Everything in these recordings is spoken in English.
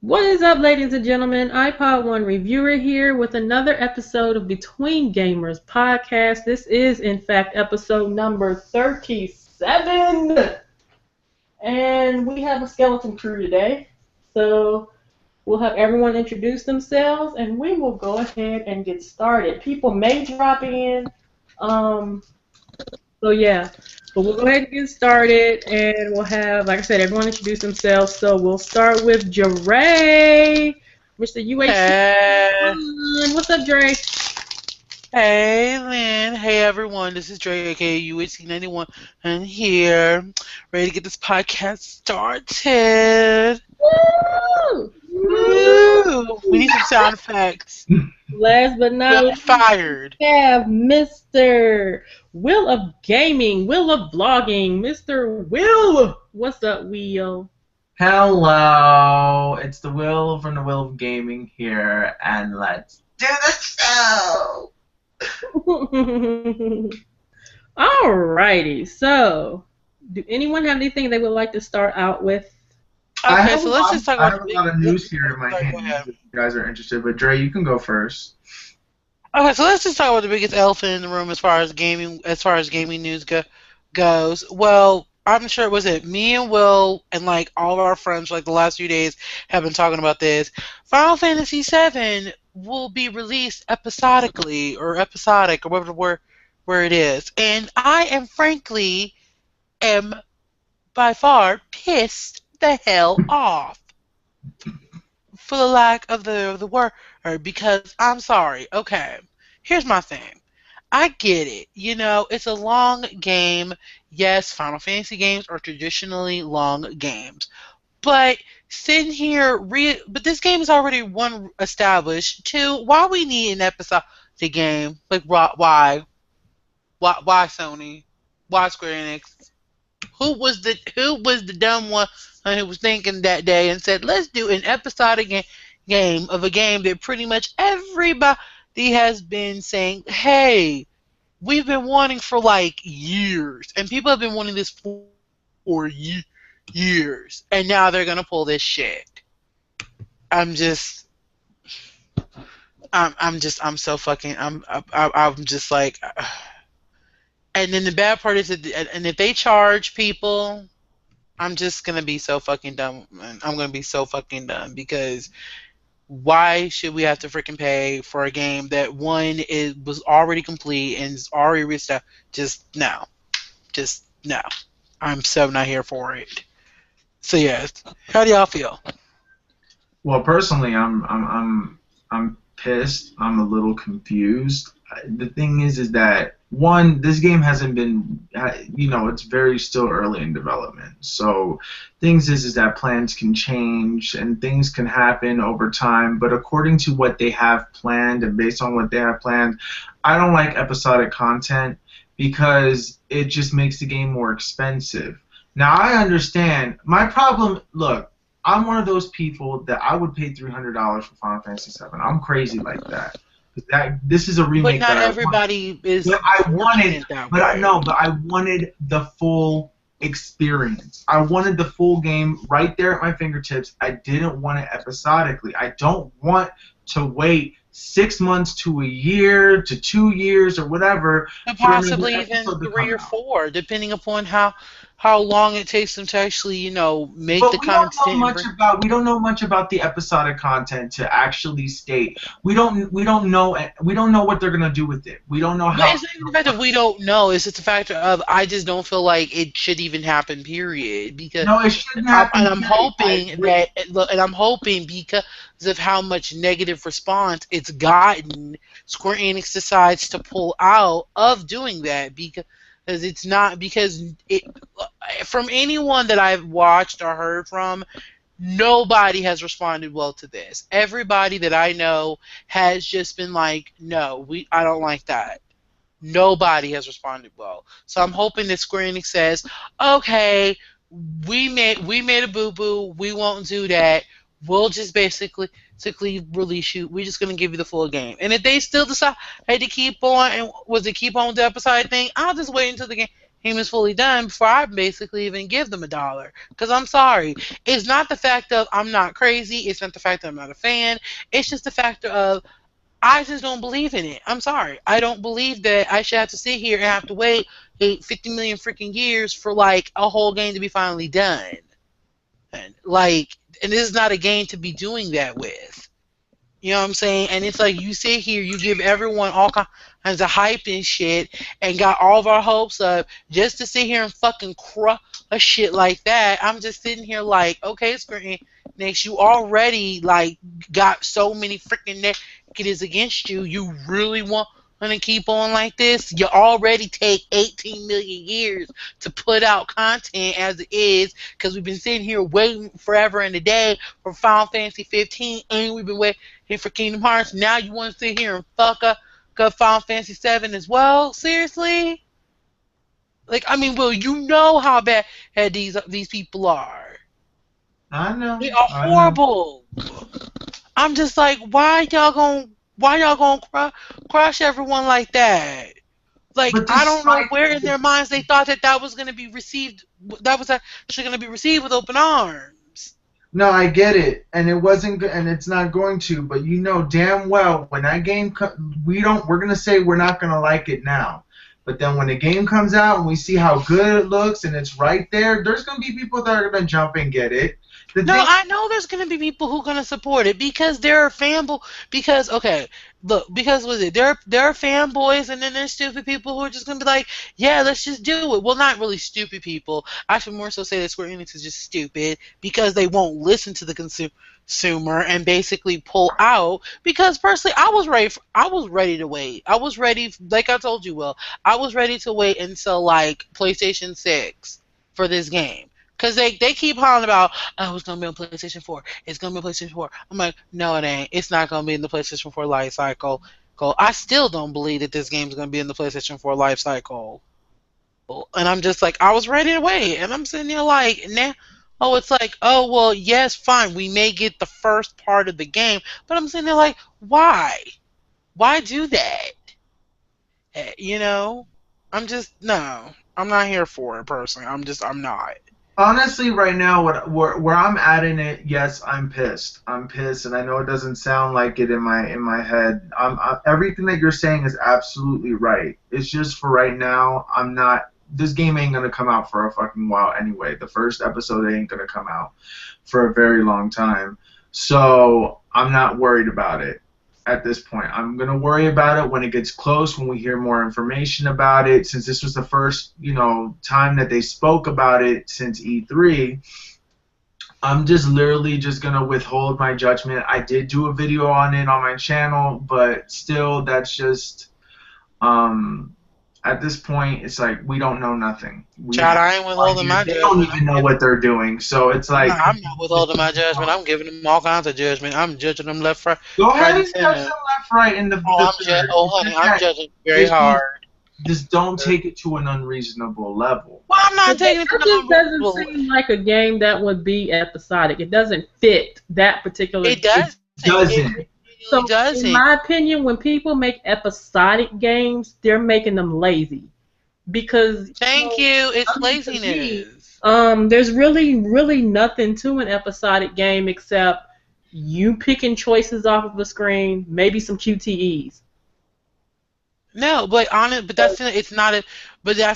What is up, ladies and gentlemen? iPod One reviewer here with another episode of Between Gamers podcast. This is, in fact, episode number 37. And we have a skeleton crew today. So we'll have everyone introduce themselves and we will go ahead and get started. People may drop in. Um, so yeah, but we'll go ahead and get started, and we'll have, like I said, everyone introduce themselves. So we'll start with Dre, Mr. UHC. Hey, What's up, Dre? hey, Lynn. Hey, everyone. This is Dre, aka UHC91, and here, ready to get this podcast started. Woo! Woo! We need some sound effects. Last but not We're least, fired. we have Mr. Will of Gaming, Will of Vlogging, Mr. Will. What's up, Will? Hello, it's the Will from the Will of Gaming here, and let's do the show! Alrighty, so do anyone have anything they would like to start out with? Okay, so let's just talk I about have a lot of news here in my Sorry, go hand ahead. if you guys are interested, but Dre, you can go first. Okay, so let's just talk about the biggest elephant in the room as far as gaming news goes. Well, I'm sure was it me and Will and like all of our friends like the last few days have been talking about this. Final Fantasy VII will be released episodically or episodic or whatever where it is, and I am frankly am by far pissed the hell off for the lack of the word, because I'm sorry. Okay, here's my thing. I get it. You know, it's a long game. Yes, Final Fantasy games are traditionally long games. But sitting here, but this game is already one established. Two, why we need an episode the game? Like, why? Why Sony? Why Square Enix? Who was the dumb one who was thinking that day and said, let's do an episodic game of a game that pretty much everybody has been saying, hey, we've been wanting for like years, and people have been wanting this for years, and now they're gonna pull this shit. I'm just, I'm so fucking, I'm just like, and then the bad part is that, and if they charge people, I'm just gonna be so fucking dumb. I'm gonna be so fucking dumb because why should we have to freaking pay for a game that was already complete and is already restocked? Just no, I'm so not here for it. So yes, how do y'all feel? Well, personally, I'm pissed. I'm a little confused. The thing is that one, this game hasn't been, it's very still early in development. So, things is that plans can change and things can happen over time. But according to what they have planned and based on what they have planned, I don't like episodic content because it just makes the game more expensive. Now, I understand. My problem, look, I'm one of those people that I would pay $300 for Final Fantasy VII. I'm crazy like that. This is a But remake not that everybody is. but I working wanted, it that but way. no, but I wanted the full experience. I wanted the full game right there at my fingertips. I didn't want it episodically. I don't want to wait 6 months to a year to 2 years or whatever And for another possibly even episode to three come or out. four, depending upon how long it takes them to actually, make the But content. we don't know much about the episodic content to actually state. We don't know what they're gonna do with it. We don't know But how. it's not even the fact that we don't know. It's just the fact of I just don't feel like it should even happen. Period. Because No, it shouldn't happen. I'm Period. hoping that, and I'm hoping because of how much negative response it's gotten, Square Enix decides to pull out of doing that because it's not because it from anyone that I've watched or heard from. Nobody has responded well to this. Everybody that I know has just been like, no, I don't like that. Nobody has responded well. So I'm hoping that Square Enix says, okay, we made a boo boo. We won't do that. We'll just basically release you. We're just gonna give you the full game. And if they still decide to keep on and keep on with the episode thing, I'll just wait until the game is fully done before I basically even give them $1. Because I'm sorry, it's not the fact of I'm not crazy. It's not the fact that I'm not a fan. It's just the factor of I just don't believe in it. I'm sorry. I don't believe that I should have to sit here and have to wait 50 million freaking years for like a whole game to be finally done. And this is not a game to be doing that with. You know what I'm saying? And it's like you sit here, you give everyone all kinds of hype and shit, and got all of our hopes up just to sit here and fucking crush a shit like that. I'm just sitting here like, okay, Square Enix, you already like got so many freaking negatives against you. You really want to keep on like this? You already take 18 million years to put out content as it is, because we've been sitting here waiting forever and a day for Final Fantasy 15, and we've been waiting for Kingdom Hearts. Now you want to sit here and fuck up Final Fantasy VII as well? Seriously? Like, I mean, well, you know how bad these people are. I know. They are horrible. I'm just like, why y'all gonna crush everyone like that? Like, I don't know where in their minds they thought that was gonna be received. That was actually gonna be received with open arms. No, I get it, and it wasn't, and it's not going to. But you know damn well when that game, we're gonna say we're not gonna like it now. But then when the game comes out and we see how good it looks and it's right there, there's gonna be people that are gonna jump and get it. I know there's gonna be people who are gonna support it because there are because there are fanboys, and then there's stupid people who are just gonna be like, yeah, let's just do it. Well, not really stupid people. I should more so say that Square Enix is just stupid because they won't listen to the consumer and basically pull out. Because personally, I was ready to wait. I was ready, like I told you, Will. I was ready to wait until like PlayStation 6 for this game. Because they keep hollering about, oh, it's going to be on PlayStation 4. It's going to be on PlayStation 4. I'm like, no, it ain't. It's not going to be in the PlayStation 4 life cycle. I still don't believe that this game is going to be in the PlayStation 4 life cycle. And I'm just like, I was ready to wait. And I'm sitting there like, nah. Oh, it's like, oh, well, yes, fine. We may get the first part of the game. But I'm sitting there like, why? Why do that? You know? No. I'm not here for it, personally. I'm not. Honestly, right now, where I'm at in it, yes, I'm pissed. I'm pissed, and I know it doesn't sound like it in my head. Everything that you're saying is absolutely right. It's just for right now, I'm not. This game ain't gonna come out for a fucking while anyway. The first episode ain't gonna come out for a very long time, so I'm not worried about it at this point. I'm going to worry about it when it gets close, when we hear more information about it. Since this was the first, time that they spoke about it since E3, I'm just literally just going to withhold my judgment. I did do a video on it on my channel, but still, that's just, at this point, it's like we don't know nothing. I ain't withholding my judgment. They don't even know what they're doing, so it's like... No, I'm not withholding my judgment. I'm giving them all kinds of judgment. I'm judging them left, right. Go ahead and judge them left, right. I'm judging very hard. Just don't take it to an unreasonable level. Well, I'm not taking it to an unreasonable level. It doesn't seem like a game that would be episodic. It doesn't fit that particular... It does. It doesn't. So, in my opinion, when people make episodic games, they're making them lazy. Because Thank you. It's laziness. There's really nothing to an episodic game except you picking choices off of the screen, maybe some QTEs. No, but that's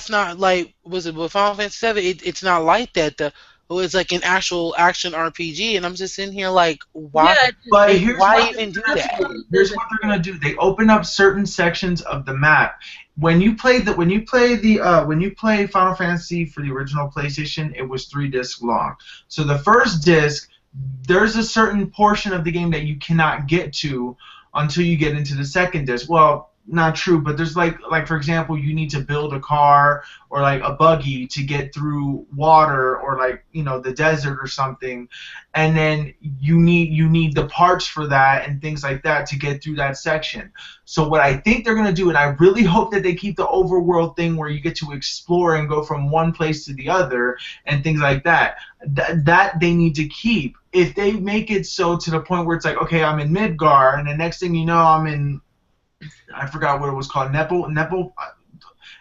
not like, was it with Final Fantasy VII? It's not like that. It's like an actual action RPG, and I'm just sitting here like, why? Yeah, but why even do that? Here's what they're gonna do. They open up certain sections of the map. When you play Final Fantasy for the original PlayStation, it was 3 discs long. So the first disc, there's a certain portion of the game that you cannot get to until you get into the second disc. Well, not true, but there's like for example, you need to build a car or like a buggy to get through water or like the desert or something, and then you need the parts for that and things like that to get through that section. So what I think they're gonna do, and I really hope that they keep the overworld thing where you get to explore and go from one place to the other and things like that. That they need to keep. If they make it so to the point where it's like, okay, I'm in Midgar, and the next thing you know, I'm in, I forgot what it was called, Nepal.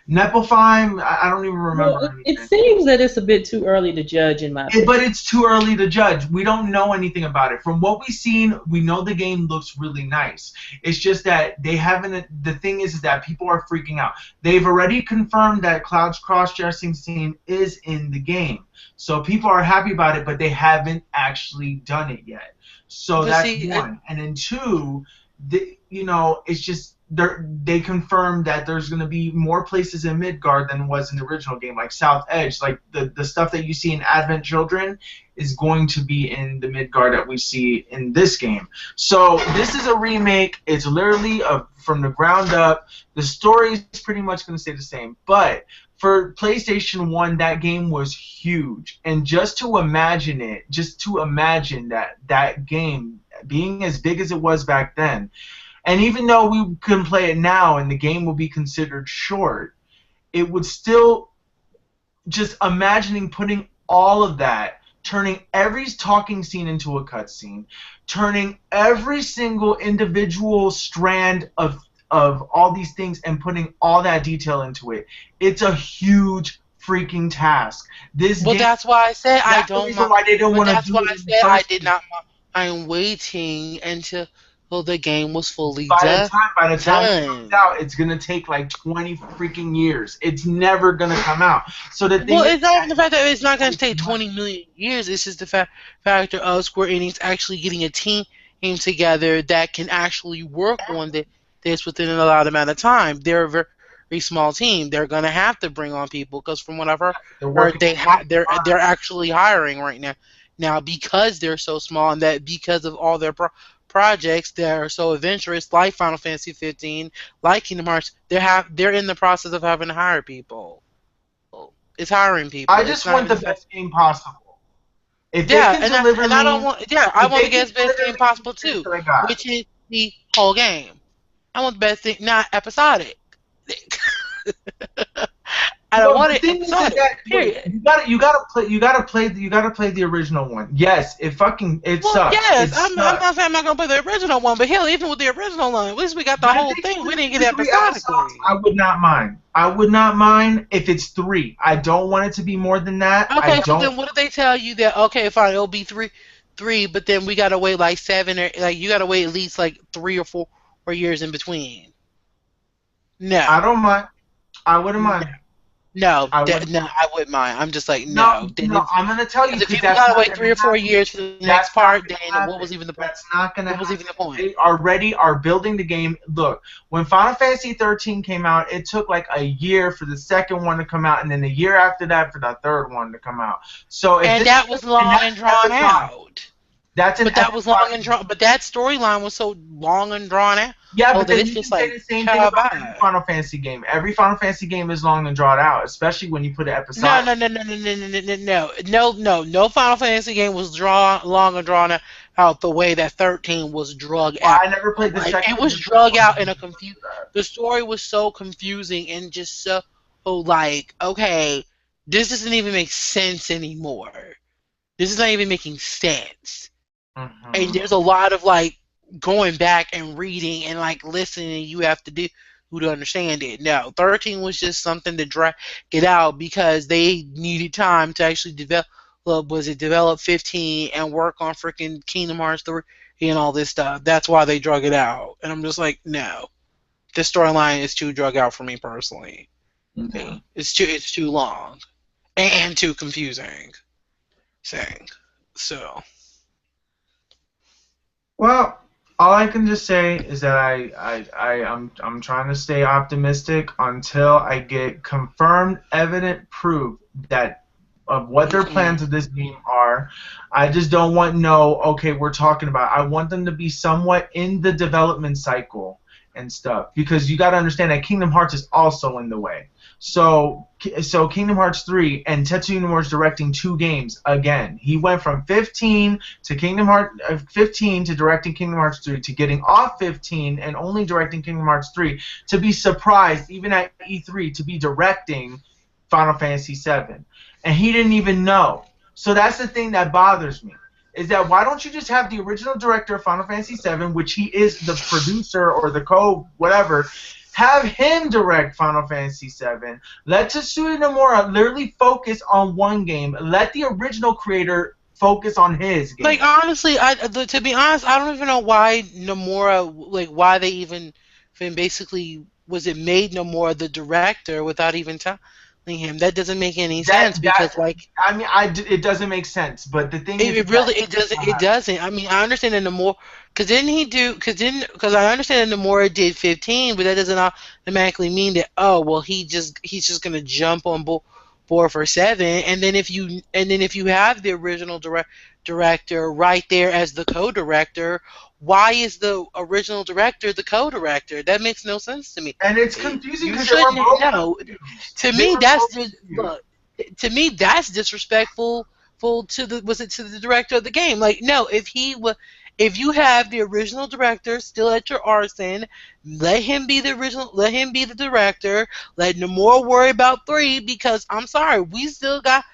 Nipplefine, I don't even remember Well, it anything. seems that it's a bit too early to judge, in my opinion. But it's too early to judge. We don't know anything about it. From what we've seen, we know the game looks really nice. It's just that they haven't. The thing is that people are freaking out. They've already confirmed that Cloud's cross-dressing scene is in the game, so people are happy about it. But they haven't actually done it yet. So But that's see, one. And then two, it's just they confirmed that there's going to be more places in Midgard than was in the original game, like South Edge. Like the stuff that you see in Advent Children is going to be in the Midgard that we see in this game. So this is a remake. It's literally from the ground up. The story is pretty much going to stay the same. But for PlayStation 1, that game was huge. And just to imagine that game being as big as it was back then, and even though we can play it now and the game will be considered short, it would still, just imagining putting all of that, turning every talking scene into a cutscene, turning every single individual strand of all these things and putting all that detail into it. It's a huge freaking task. That's why I said I don't mind. Why they don't want to That's do why it I in the said I first did not mind. I'm waiting until the game was fully By done. the time it comes out, it's gonna take like 20 freaking years. It's never gonna come out. So the thing It's not even the fact that it's not going to take 20 million years. It's just the factor of Square Enix actually getting a team together that can actually work on this within a lot amount of time. They're a very small team. They're going to have to bring on people because from what I've heard, they're actually hiring right now. Now because they're so small and that because of all their projects that are so adventurous, like Final Fantasy 15, like Kingdom Hearts, they're in the process of having to hire people. It's hiring people. I just want the best game possible. If they Yeah, can deliver and I don't want. Yeah, I want to get the best game possible too, I got. which is the whole game. I want the best thing, not episodic. I don't want it episodic. Period. You gotta play the original one. Yes, it sucks. Yes, I'm not saying I'm not gonna play the original one, but hell, even with the original one, at least we got the whole thing. We didn't get episodically. I would not mind. I would not mind if it's 3. I don't want it to be more than that. Okay, so then what if they tell you that? Okay, fine, it'll be three, but then we gotta wait like 7 or like you gotta wait at least like 3 or 4 years in between. No, I don't mind. I wouldn't mind. No, I wouldn't mind. I'm just like, no. I'm going to tell you. If you gotta wait 3 or 4 years for the next part, then what was even the point? That's not going to happen. What was even the point? They already are building the game. Look, when Final Fantasy 13 came out, it took like a year for the second one to come out, and then a year after that for the third one to come out. And that was long and drawn out. That was long and drawn. But that storyline was so long and drawn out. Yeah, but then you can say the same thing about every Final Fantasy game. Every Final Fantasy game is long and drawn out, especially when you put it episodic. No Final Fantasy game was long and drawn out the way that 13 was drug out. I never played the second. It was drug out in a confused. The story was so confusing and just so like, okay, this doesn't even make sense anymore. This is not even making sense. Mm-hmm. And there's a lot of like going back and reading and like listening you have to do to understand it. No, 13 was just something to drag it out because they needed time to actually develop 15 and work on freaking Kingdom Hearts 3 and all this stuff. That's why they drug it out. And I'm just like, no. This storyline is too drug out for me personally. Mm-hmm. It's too long and too confusing. So. Well, all I can just say is that I'm trying to stay optimistic until I get confirmed, evident proof that of what their plans of this game are. I just don't want we're talking about. I want them to be somewhat in the development cycle and stuff because you got to understand that Kingdom Hearts is also in the way. So Kingdom Hearts 3 and Tetsuya Nomura's directing 2 games again. He went from 15 to Kingdom Hearts 15 to directing Kingdom Hearts 3 to getting off 15 and only directing Kingdom Hearts 3 to be surprised even at E3 to be directing Final Fantasy VII. And he didn't even know. So that's the thing that bothers me. Is that why don't you just have the original director of Final Fantasy VII, which he is the producer or the whatever, Have him direct Final Fantasy VII. Let Tetsuya Nomura literally focus on one game. Let the original creator focus on his game. Like honestly, to be honest, I don't even know why Nomura, like why they even basically was it made Nomura the director without even telling him. That doesn't make any sense because like I mean, it doesn't make sense. But the thing is, it really it doesn't. I mean, I understand that Nomura because I understand that Nomura did 15, but that doesn't automatically mean that he's just gonna jump on board for 7, and then if you have the original director right there as the co-director, why is the original director the co-director? That makes no sense to me. And it's confusing You because shouldn't know. Look, To me that's disrespectful to the director of the game. Like no, if you have the original director still at your arsenal, let him be the director. Let Nomura worry about 3 because I'm sorry, we still got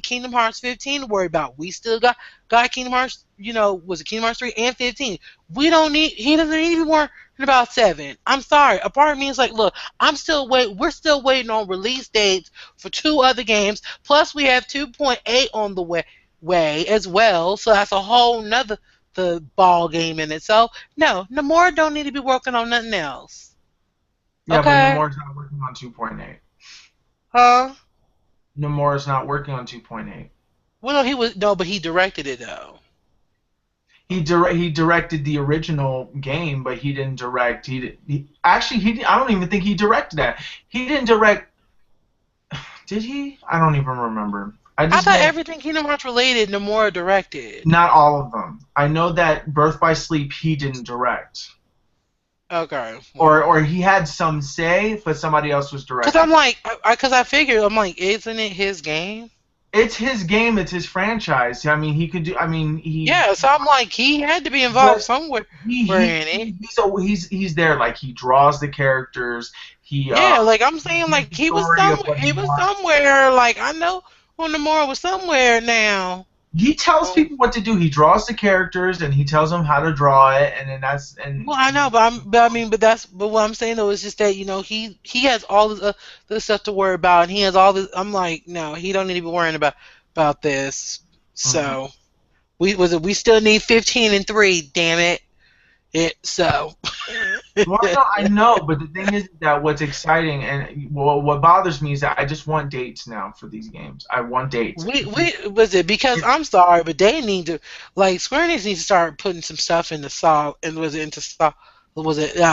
Kingdom Hearts 15 to worry about. We still got Kingdom Hearts, was it Kingdom Hearts 3 and 15? He doesn't need to be worrying about 7. I'm sorry. A part of me is like, look, we're still waiting on release dates for 2 other games, plus we have 2.8 on the way as well, so that's a whole nother the ball game in itself. No, Nomura don't need to be working on nothing else. Yeah, okay? But Nomura's not working on 2.8. Huh? Nomura's not working on 2.8. Well, but he directed it though. He directed the original game, but he didn't direct. I don't even think he directed that. He didn't direct. Did he? I don't even remember. I thought everything Kingdom Hearts related, Nomura directed. Not all of them. I know that Birth by Sleep he didn't direct. Okay. Or he had some say, but somebody else was directing. Because I figured, isn't it his game? It's his game. It's his franchise. I mean, he could do. I mean, he. Yeah, so I'm like, he had to be involved somewhere in it. He's there. Like he draws the characters. Like I'm saying, like he was somewhere. Like I know. Well, Nomura was somewhere now. He tells people what to do. He draws the characters, and he tells them how to draw it, and then that's. Well, I know, but what I'm saying though is just that he has all the stuff to worry about, and he has all this. I'm like, no, he don't need to be worrying about this. So, we still need 15 and 3. Damn it. Well, no, I know, but the thing is that what's exciting and what bothers me is that I just want dates now for these games. I want dates. Because I'm sorry, but they need to Square Enix needs to start putting some stuff into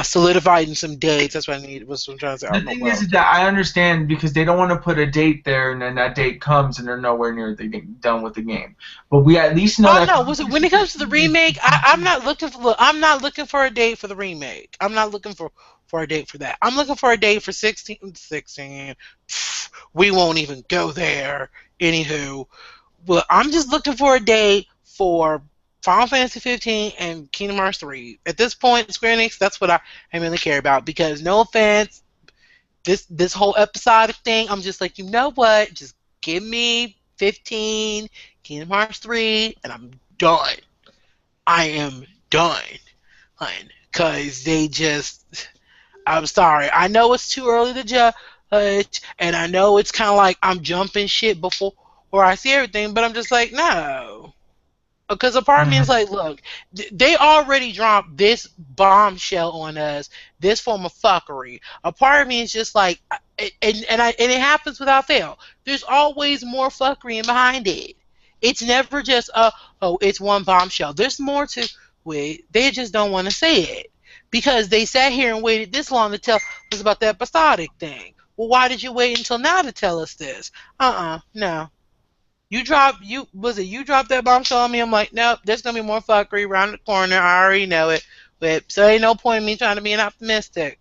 solidifying some dates. That's what I need. What's what I'm trying to say. The thing is that I understand because they don't want to put a date there and then that date comes and they're nowhere near done with the game. But we at least know. When it comes to the remake, I'm not looking for a date for the remake. I'm not looking for a date for that. I'm looking for a date for 16. We won't even go there. Anywho, well, I'm just looking for a date for Final Fantasy 15 and Kingdom Hearts 3. At this point, Square Enix, that's what I really care about. Because no offense, this whole episodic thing, I'm just like, you know what? Just give me 15, Kingdom Hearts 3, and I'm done. I am done. Because I'm sorry. I know it's too early to judge, and I know it's kind of like I'm jumping shit before I see everything, but I'm just like, no. Because a part of me is like, look, they already dropped this bombshell on us, this form of fuckery. A part of me is just like, and it happens without fail. There's always more fuckery in behind it. It's never just, it's one bombshell. There's more to it. They just don't want to say it. Because they sat here and waited this long to tell us about the episodic thing. Well, why did you wait until now to tell us this? No. You dropped that bombshell on me. I'm like, nope, there's gonna be more fuckery around the corner. I already know it. So ain't no point in me trying to be an optimistic.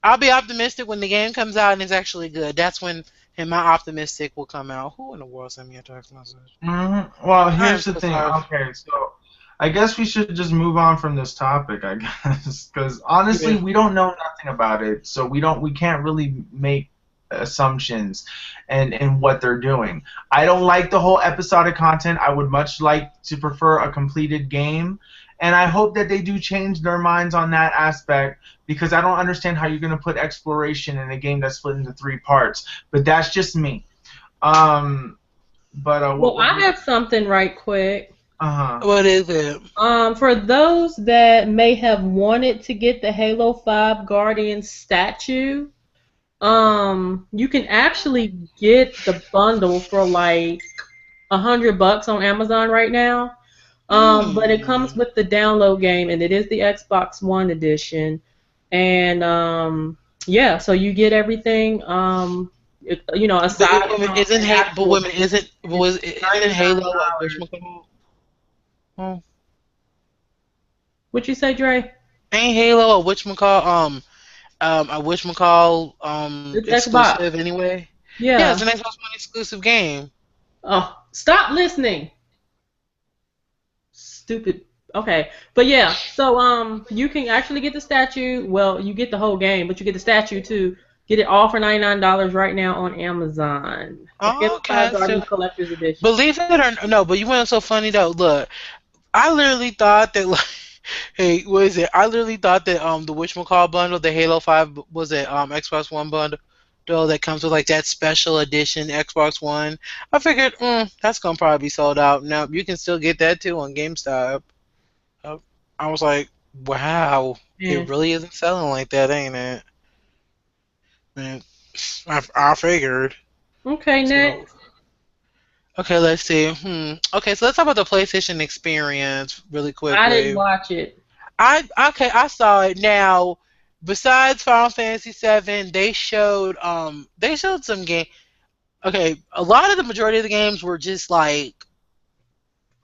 I'll be optimistic when the game comes out and it's actually good. That's when my optimistic will come out. Who in the world sent me a text message? Well, here's the thing. Okay, so I guess we should just move on from this topic, I guess, because honestly, we don't know nothing about it, so we can't really make assumptions and what they're doing. I don't like the whole episodic content. I would much like to prefer a completed game. And I hope that they do change their minds on that aspect, because I don't understand how you're going to put exploration in a game that's split into 3 parts. But that's just me. Well, I have something right quick. What is it? For those that may have wanted to get the Halo 5 Guardian statue, you can actually get the bundle for like $100 on Amazon right now. But it comes with the download game, and it is the Xbox One edition. And yeah, so you get everything. You know, aside from isn't Halo Oh. What'd you say, Dre? Ain't Halo a whatchamacall It's exclusive Xbox. anyway? Yeah. Yeah, it's an Xbox One exclusive game. Oh, stop listening. Stupid. Okay, but yeah, so you can actually get the statue. Well, you get the whole game, but you get the statue too. Get it all for $99 right now on Amazon. Oh, okay. Guardian Collector's Edition. Believe it or no, but you went so funny though. Look, I literally thought that like, hey, what is it? I literally thought that the whatchamacall bundle, the Halo 5 was it Xbox One bundle that comes with like that special edition Xbox One. I figured that's gonna probably be sold out. No, you can still get that too on GameStop. I was like, wow, it really isn't selling like that, ain't it? Man, I figured. Okay, next. Okay, let's see. Okay, so let's talk about the PlayStation experience really quickly. I didn't watch it. I saw it. Now, besides Final Fantasy VII, they showed some game. Okay, a lot of the majority of the games were just like,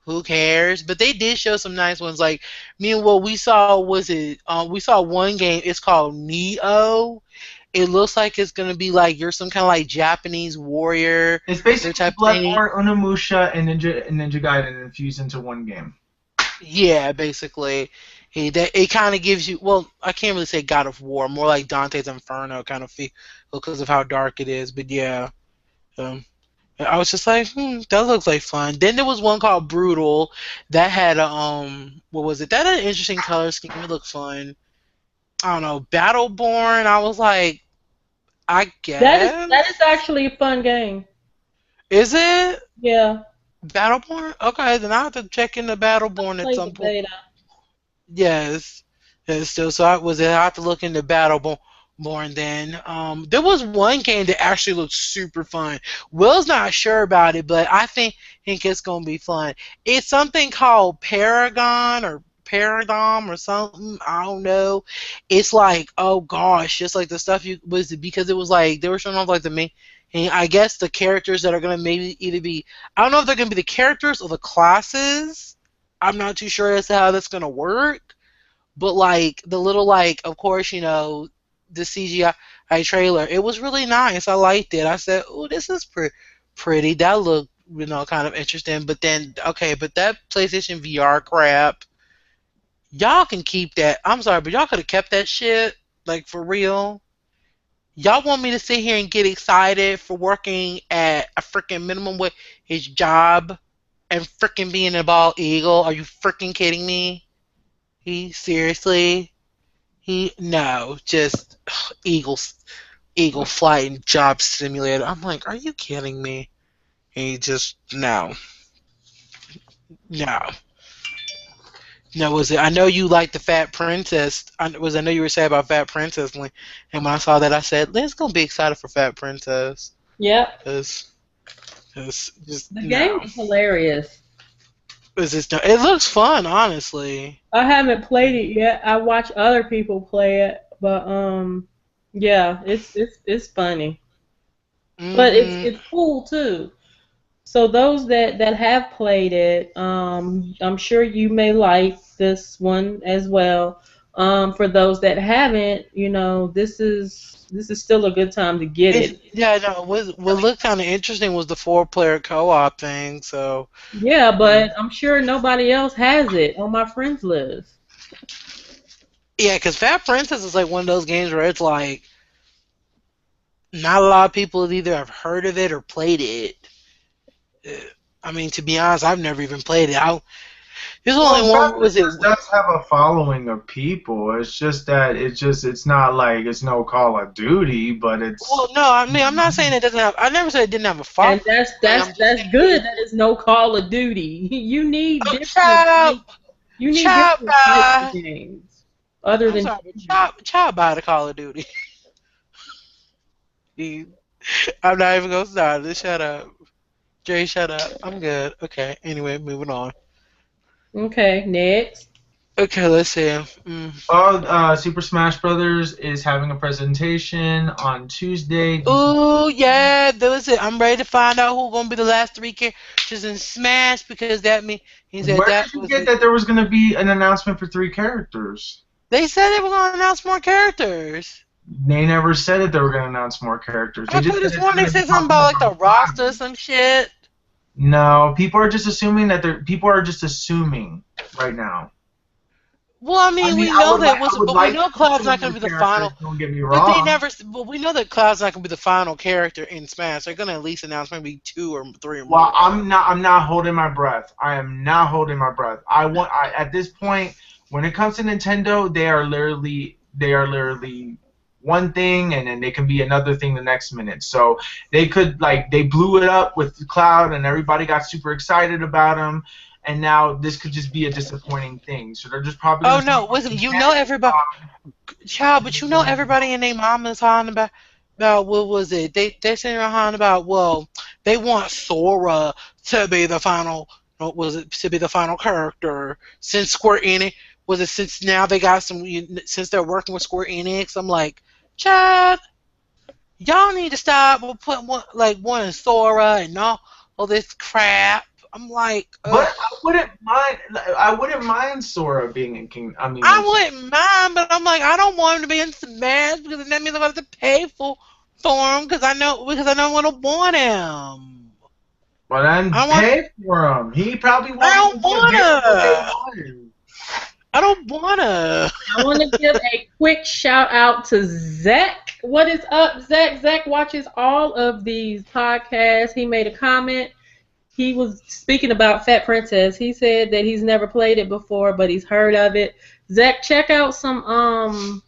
who cares? But they did show some nice ones. Like, what we saw we saw one game. It's called Neo. It looks like it's gonna be like you're some kind of like Japanese warrior. It's basically Bloodborne, Onimusha, and Ninja Gaiden infused into one game. Yeah, basically. It kind of gives you, well, I can't really say God of War, more like Dante's Inferno kind of feel because of how dark it is. But yeah, I was just like, that looks like fun. Then there was one called Brutal that had what was it? That had an interesting color scheme. It looked fun. I don't know, Battleborn. I was like, I guess that is actually a fun game. Is it? Yeah. Battleborn? Okay, then I have to check into Battleborn at some point. Beta. Yes. Still, so I have to look into Battleborn then. There was one game that actually looked super fun. Will's not sure about it, but I think it's gonna be fun. It's something called Paragon or Paradigm or something. I don't know. It's like, oh gosh, just like the stuff because it was like they were showing off like the main. And I guess the characters that are gonna maybe either be, I don't know if they're gonna be the characters or the classes. I'm not too sure as to how that's gonna work. But like the little of course the CGI trailer, it was really nice. I liked it. I said, oh, this is pretty. That looked kind of interesting. But then but that PlayStation VR crap, y'all can keep that. I'm sorry, but y'all could have kept that shit like for real. Y'all want me to sit here and get excited for working at a freaking minimum wage job and freaking being a bald eagle? Are you freaking kidding me? Seriously? No, just eagle flight and job simulator. I'm like, are you kidding me? No. No, was it? I know you like the Fat Princess. I know you were sad about Fat Princess, and when I saw that, I said, "Let's go be excited for Fat Princess." Yeah. The game is hilarious. It looks fun, honestly. I haven't played it yet. I watch other people play it, but yeah, it's funny. Mm-hmm. But it's cool too. So those that have played it, I'm sure you may like this one as well. For those that haven't, this is still a good time to get it. Yeah, no. What looked kind of interesting was the 4-player co-op thing. So. Yeah, but I'm sure nobody else has it on my friends list. Yeah, because Fat Princess is like one of those games where it's like, not a lot of people either have heard of it or played it. I mean, to be honest, I've never even played it. There's only Well, one. Was it? Baptist does have a following of people. It's just that it's not like it's no Call of Duty, but Well, it's. no. I mean, I'm not saying it doesn't have. I never said it didn't have a And following. that's I'm that's just that's saying good. That is no Call of Duty. You need Oh, different you need chop, different types of bye. games other I'm than sorry, but shooters. chop by the Call of Duty. I'm not even gonna start this. Shut up, Jay. Shut up. I'm good. Okay. Anyway, moving on. Okay, next. Okay, let's see. Super Smash Brothers is having a presentation on Tuesday. Oh yeah, that was it. I'm ready to find out who's gonna be the last three characters in Smash because that mean he said Where that did you was get it. that there was going to be an announcement for 3 characters? They said they were gonna announce more characters. They never said that they were going to announce more characters. They I just could said have it's sworn going they to be said something popping about up like the on roster or Friday. some shit. No, people are just assuming that people are just assuming right now. Well, I mean, we I know would that like, was, I would but we like know to see Cloud's some not gonna more be the characters. final. Don't get me But they wrong. never. But we know that Cloud's not gonna be the final character in Smash. They're gonna at least announce maybe 2 or 3 or Well, more. I'm not holding my breath. I am not holding my breath. At this point, when it comes to Nintendo, they are literally one thing, and then they can be another thing the next minute. So they could they blew it up with Cloud, and everybody got super excited about him, and now this could just be a disappointing thing. So they're just probably Oh gonna no, start listen, posting you know everybody, panic child, but you know everybody and their mama is on about what was it? They're saying around about they want Sora to be the final. What was it to be the final character since Square Enix was it since now they got some since they're working with Square Enix? I'm like, child, y'all need to stop with putting one Sora and all this crap. I'm like, ugh. But I wouldn't mind Sora being in King. I mean, I wouldn't mind, but I'm like, I don't want him to be in Smash because that means I'm gonna have to pay for him because I know I'm gonna want him. but then I want. pay for him. He probably I won't don't even be available day wanna. one. I don't wanna. I want to give a quick shout out to Zach. What is up, Zach? Zach watches all of these podcasts. He made a comment. He was speaking about Fat Princess. He said that he's never played it before, but he's heard of it. Zach, check out some gameplay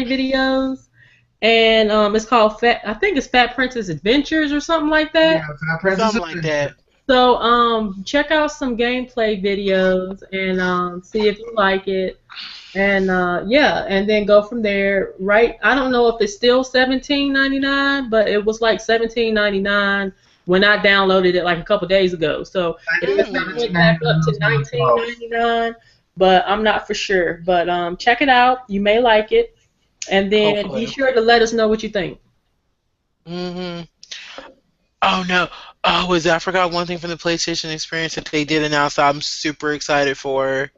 videos, and it's called I think it's Fat Princess Adventures or something like that. Yeah, Fat Princess Something like that. So check out some gameplay videos and see if you like it, and yeah, and then go from there. Right? I don't know if it's still $17.99, but it was like $17.99 when I downloaded it like a couple days ago. So it went back up to $19.99, but I'm not for sure. But check it out. You may like it, and then Hopefully. be sure to let us know what you think. Oh no. Oh, I forgot one thing from the PlayStation experience that they did announce that I'm super excited for.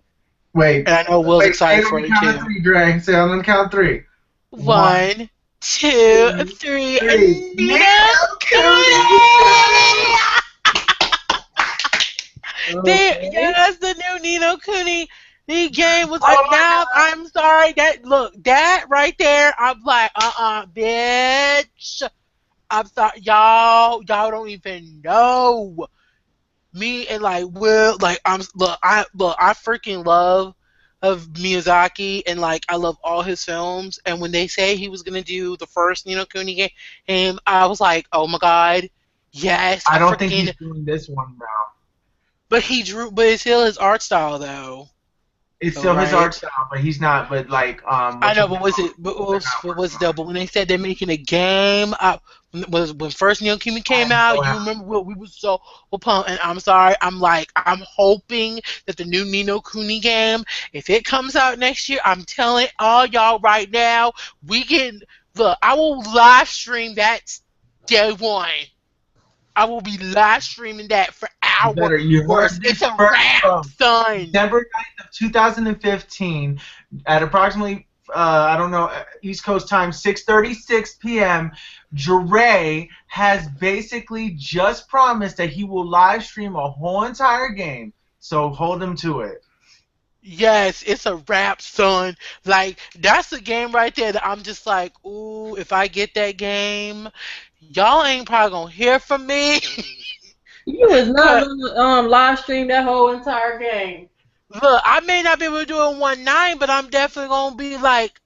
Wait. And I know Will's excited for it Say on the count too. of 3, Dre. Say on the count of 3. 1, 2, 3, and yes, the new Nino Kuni game was announced. I'm sorry. That right there, I'm like, bitch. I'm sorry, y'all don't even know. Me and Will, I freaking love of Miyazaki and I love all his films. And when they say he was gonna do the first Nino Kuni game, I was like, oh my god, yes. I don't think he's doing this one now. But it's still his art style though. It's still his art style, but he's not. But I know, but was it? But was it? But when they said they're making a game, when first Neo Kimi came out, you remember we were so pumped. And I'm sorry, I'm hoping that the new Nino Kuni game, if it comes out next year, I'm telling all y'all right now, I will live stream that day one. I will be live streaming that for hours. It's a wrap, son. December 9th of 2015 at approximately, I don't know, East Coast time, 6:36 p.m., Jure has basically just promised that he will live stream a whole entire game. So hold him to it. Yes, it's a wrap, son. Like that's a game right there that I'm just like, ooh, if I get that game, y'all ain't probably gonna hear from me. You was not But gonna live stream that whole entire game. look, I may not be able to do it one night, but I'm definitely gonna be like,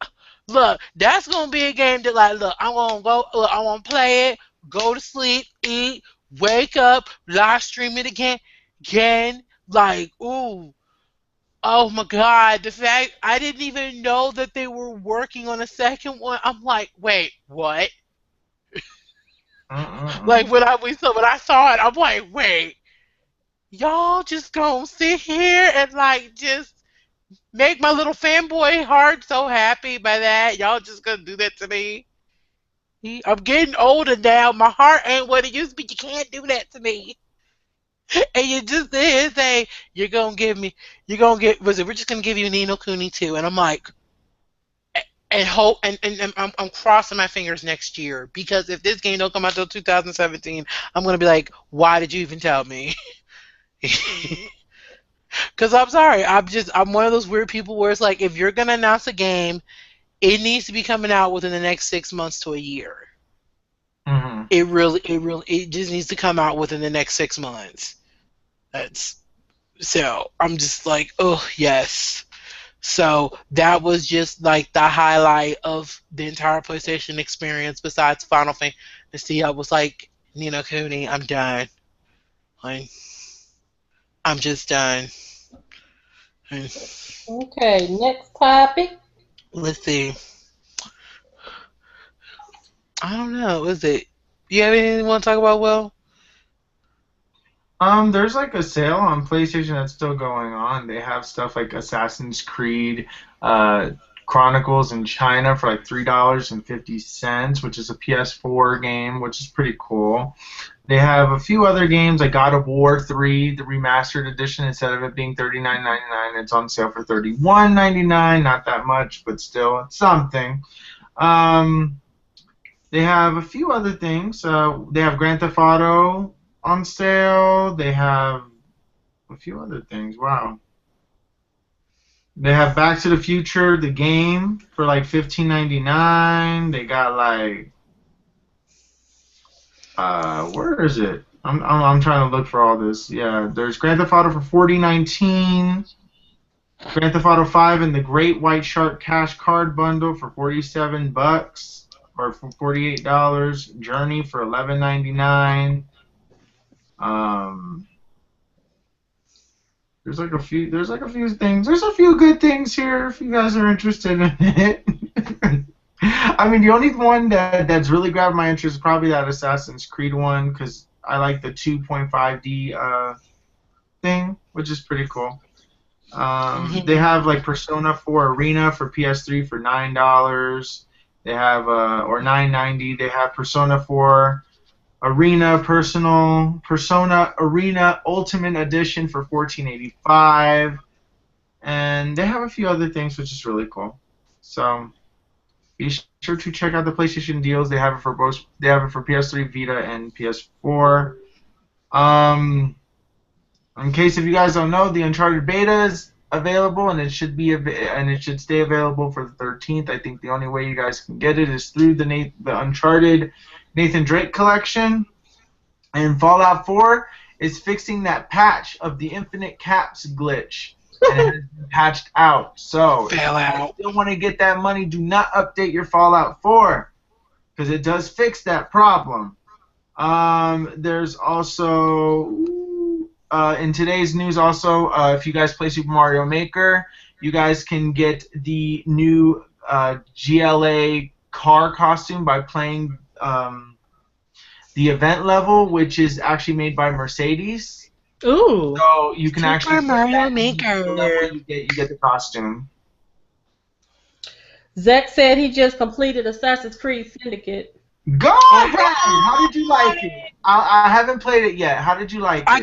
look, that's gonna be a game that like, look, I'm gonna go, look, I wanna play it, go to sleep, eat, wake up, live stream it again, like, ooh. Oh my god, the fact I didn't even know that they were working on a second one. I'm like, wait, what? Like Mm-mm-mm. when I saw it, I'm like, wait, y'all just gonna sit here and like just make my little fanboy heart so happy by that? Y'all just gonna do that to me? I'm getting older now. My heart ain't what it used to be. You can't do that to me. And you just sit here and say, you're gonna give me, you're gonna get, was it, we're just gonna give you Nino Cooney too. And I'm like, and hope and I'm crossing my fingers next year because if this game don't come out till 2017, I'm gonna be like, why did you even tell me? Because I'm sorry, I'm one of those weird people where it's like if you're gonna announce a game, it needs to be coming out within the next 6 months to a year. Mhm. It just needs to come out within the next 6 months. That's so I'm just like, oh yes. So that was just like the highlight of the entire PlayStation experience besides Final Fantasy. I was like, Nino Cooney, I'm done. Like, I'm just done. And Okay, next topic. let's see. I don't know. Is it? You have anything you want to talk about, Will? There's like a sale on PlayStation that's still going on. They have stuff like Assassin's Creed, uh, Chronicles in China for like $3.50, which is a PS4 game, which is pretty cool. They have a few other games like God of War 3, the remastered edition. Instead of it being $39.99, it's on sale for $31.99. Not that much, but still, it's something. Um, they have a few other things. They have Grand Theft Auto on sale. They have a few other things. Wow. They have Back to the Future, the game, for like $15.99. They got like where is it? I'm trying to look for all this. Yeah, there's Grand Theft Auto for 40.19. Grand Theft Auto 5 and the Great White Shark Cash Card Bundle for $47 or for $48. Journey for $11.99. Um, there's like a few things. There's a few good things here if you guys are interested in it. I mean, the only one that's really grabbed my interest is probably that Assassin's Creed one because I like the 2.5D thing, which is pretty cool. They Hmm. have like Persona 4 Arena for PS3 for $9. They have or $9.90. They have Persona 4 Persona Arena Ultimate Edition for $14.85, and they have a few other things which is really cool. So be sure to check out the PlayStation deals. They have it for both. They have it for PS3, Vita, and PS4. Um, in case if you guys don't know, the Uncharted beta is available, and it should stay available for the 13th. I think the only way you guys can get it is through the Uncharted Nathan Drake collection. And Fallout 4 is fixing that patch of the infinite caps glitch, and it has been patched out. So if Fell you guys out. still want to get that money, do not update your Fallout 4 because it does fix that problem. There's also in today's news also, if you guys play Super Mario Maker, you guys can get the new GLA car costume by playing the event level, which is actually made by Mercedes. Ooh. So you can actually Super play Mario that, and the level Maker. you get the costume. Zach said he just completed Assassin's Creed Syndicate. Go All ahead. How did you like it? right. I haven't played it yet. How did you like it?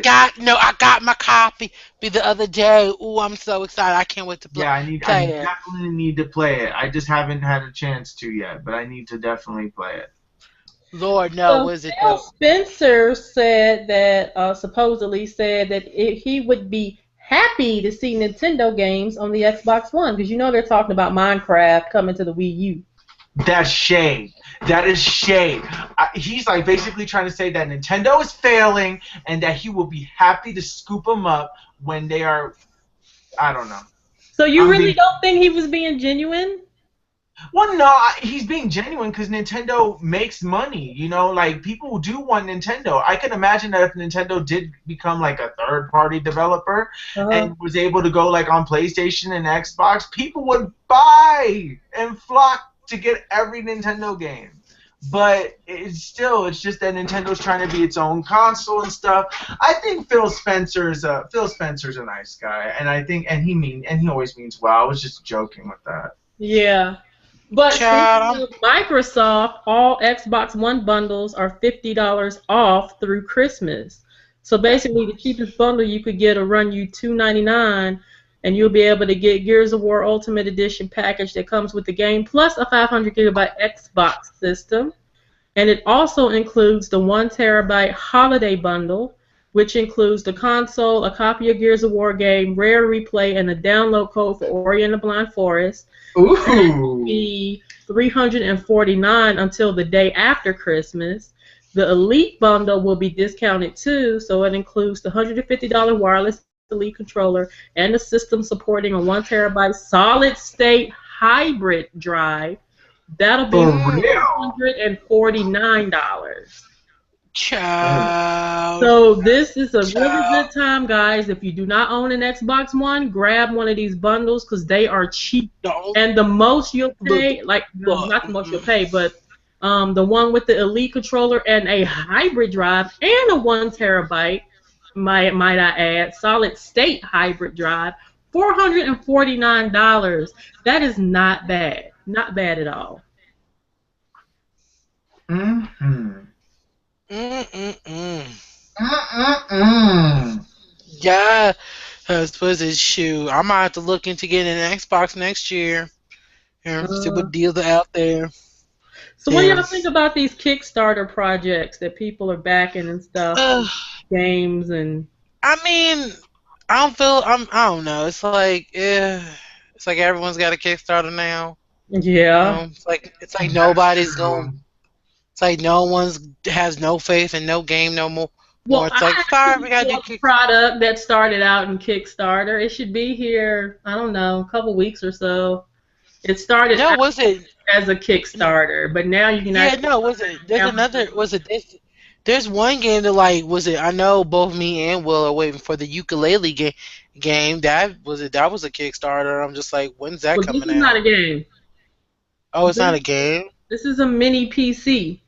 I got my copy the other day. Ooh, I'm so excited. I can't wait to Yeah, I play it. definitely need to play it. I just haven't had a chance to yet, but I need to definitely play it. Lord, no, So is it Phil though? Spencer said that supposedly said that he would be happy to see Nintendo games on the Xbox One because you know they're talking about Minecraft coming to the Wii U. That's shade. That is shade. He's like basically trying to say that Nintendo is failing and that he will be happy to scoop them up when they are. I don't know. So you really don't think he was being genuine? Well, no, he's being genuine because Nintendo makes money. You know, like people do want Nintendo. I can imagine that if Nintendo did become like a third-party developer and was able to go like on PlayStation and Xbox, people would buy and flock to get every Nintendo game. But it's just that Nintendo's trying to be its own console and stuff. I think Phil Spencer's a nice guy, and I think he always means well. I was just joking with that. Yeah. But speaking of Microsoft, all Xbox One bundles are $50 off through Christmas. So basically, the cheapest bundle you could get will run you $2.99, and you'll be able to get Gears of War Ultimate Edition package that comes with the game, plus a 500 gigabyte Xbox system. And it also includes the 1 terabyte holiday bundle, which includes the console, a copy of Gears of War game, rare replay, and a download code for Ori and the Blind Forest. Ooh. That will be $349 until the day after Christmas. The Elite bundle will be discounted too, so it includes the $150 wireless Elite controller and the system supporting a 1 terabyte solid-state hybrid drive. That'll be $149. Child. So this is a really good time, guys. If you do not own an Xbox One, grab one of these bundles because they are cheap. And the most you'll pay, not the most you'll pay, but the one with the Elite controller and a hybrid drive and a 1 terabyte, might I add, solid state hybrid drive, $449. That is not bad. Not bad at all. Yeah, suppose it's shoe. I might have to look into getting an Xbox next year and see what deals are out there. So what do y'all think about these Kickstarter projects that people are backing and stuff, games and? I mean, I don't know. It's like everyone's got a Kickstarter now. Yeah. It's like nobody's going. It's like no one's has no faith in no game no more. Well, it's like sorry, we got to do product that started out in Kickstarter. It should be here. I don't know, a couple weeks or so. It started as a Kickstarter, but now you can. There's one game that I know both me and Will are waiting for the ukulele game. That was a Kickstarter. I'm just like, when's that coming out? This is not a game. Oh, it's not a game? This is a mini PC.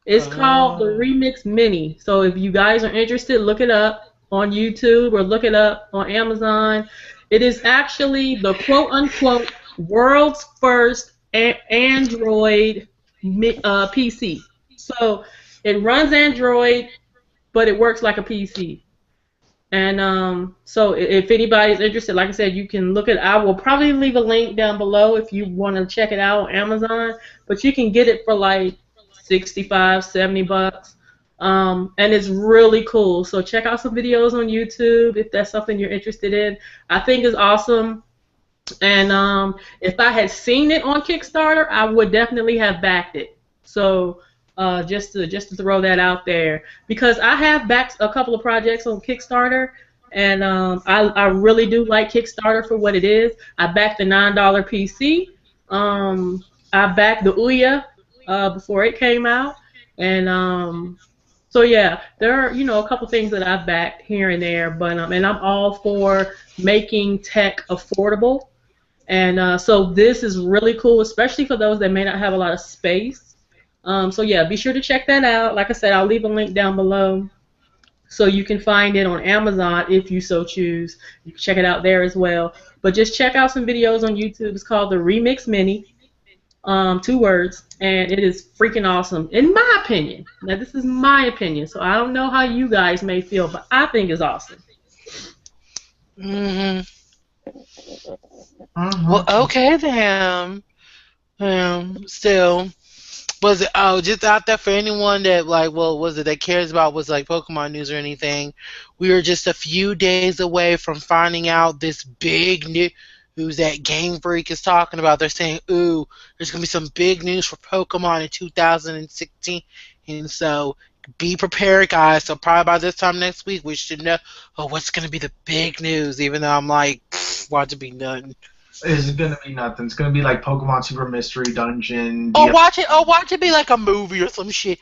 It's called the Remix Mini. So if you guys are interested, look it up on YouTube or look it up on Amazon. It is actually the quote-unquote world's first Android PC. So it runs Android, but it works like a PC. And so if anybody's interested, like I said, you can look at. I will probably leave a link down below if you want to check it out on Amazon. But you can get it for like $65, $70. And it's really cool. So check out some videos on YouTube if that's something you're interested in. I think it's awesome. And if I had seen it on Kickstarter, I would definitely have backed it. So just to throw that out there, because I have backed a couple of projects on Kickstarter, and I really do like Kickstarter for what it is. I backed the $9 PC. I backed the Ouya before it came out, and so yeah, there are a couple things that I've backed here and there, but and I'm all for making tech affordable, and so this is really cool, especially for those that may not have a lot of space. So yeah, be sure to check that out. Like I said, I'll leave a link down below so you can find it on Amazon if you so choose. You can check it out there as well. But just check out some videos on YouTube. It's called the Remix Mini, 2 words, and it is freaking awesome, in my opinion. Now, this is my opinion, so I don't know how you guys may feel, but I think it's awesome. Well, okay then. Still, Was it just out there for anyone that like was it that cares about was like Pokemon news or anything? We were just a few days away from finding out this big news that Game Freak is talking about. They're saying, "Ooh, there's gonna be some big news for Pokemon in 2016," and so be prepared, guys. So probably by this time next week, we should know what's gonna be the big news. Even though I'm like, watch it be nothing. It's gonna be nothing. It's gonna be like Pokemon Super Mystery Dungeon. Or watch it be like a movie or some shit.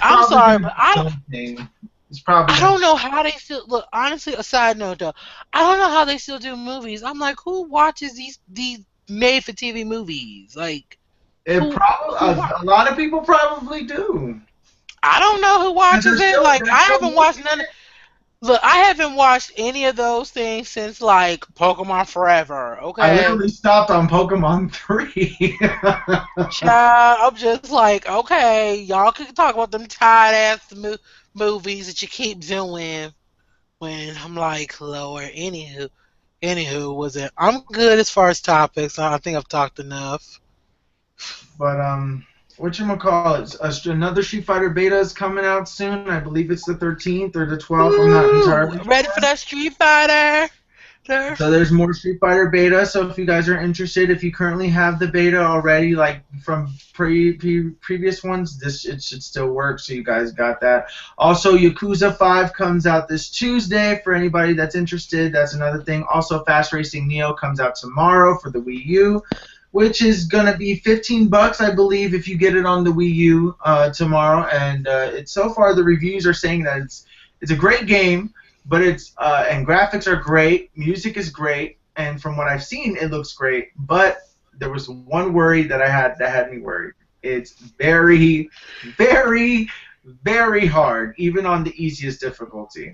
I'm sorry, but It's probably. I don't know how they still look. Honestly, a side note though, I don't know how they still do movies. I'm like, who watches these made for TV movies? Like, a lot of people probably do. I don't know who watches it. Like, I haven't watched none. Look, I haven't watched any of those things since like Pokemon Forever. Okay. I literally stopped on Pokemon 3. Child, I'm just like, okay, y'all can talk about them tired ass movies that you keep doing. When I'm like, Lord, anywho, was it? I'm good as far as topics. I think I've talked enough. But whatchamacallit, another Street Fighter beta is coming out soon. I believe it's the 13th or the 12th. I'm not entirely sure. Ready for that Street Fighter? So there's more Street Fighter beta. So if you guys are interested, if you currently have the beta already, like from previous ones, it should still work. So you guys got that. Also, Yakuza 5 comes out this Tuesday for anybody that's interested. That's another thing. Also, Fast Racing Neo comes out tomorrow for the Wii U, which is gonna be $15, I believe, if you get it on the Wii U tomorrow. And so far the reviews are saying that it's a great game, but and graphics are great, music is great, and from what I've seen, it looks great. But there was one worry that I had that had me worried. It's very, very, very hard, even on the easiest difficulty.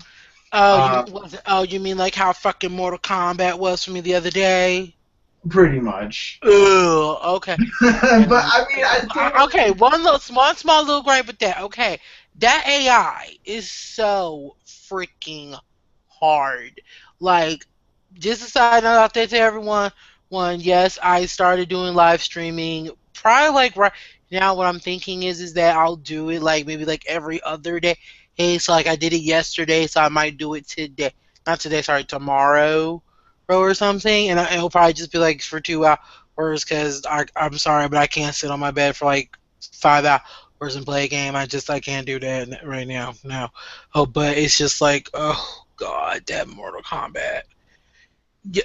You mean like how fucking Mortal Kombat was for me the other day? Pretty much. Ugh, okay. But I mean, okay, one small little gripe with that. Okay, that AI is so freaking hard. Like, just a side note out there to everyone. Yes, I started doing live streaming. Probably like right now, what I'm thinking is that I'll do it like maybe like every other day. Hey, so like I did it yesterday, so I might do it today. Not today, sorry, tomorrow. Or something, and it'll probably just be like for 2 hours because I'm sorry, but I can't sit on my bed for like 5 hours and play a game. I can't do that right now. No. Oh, but it's just like, oh god, that Mortal Kombat. Yeah,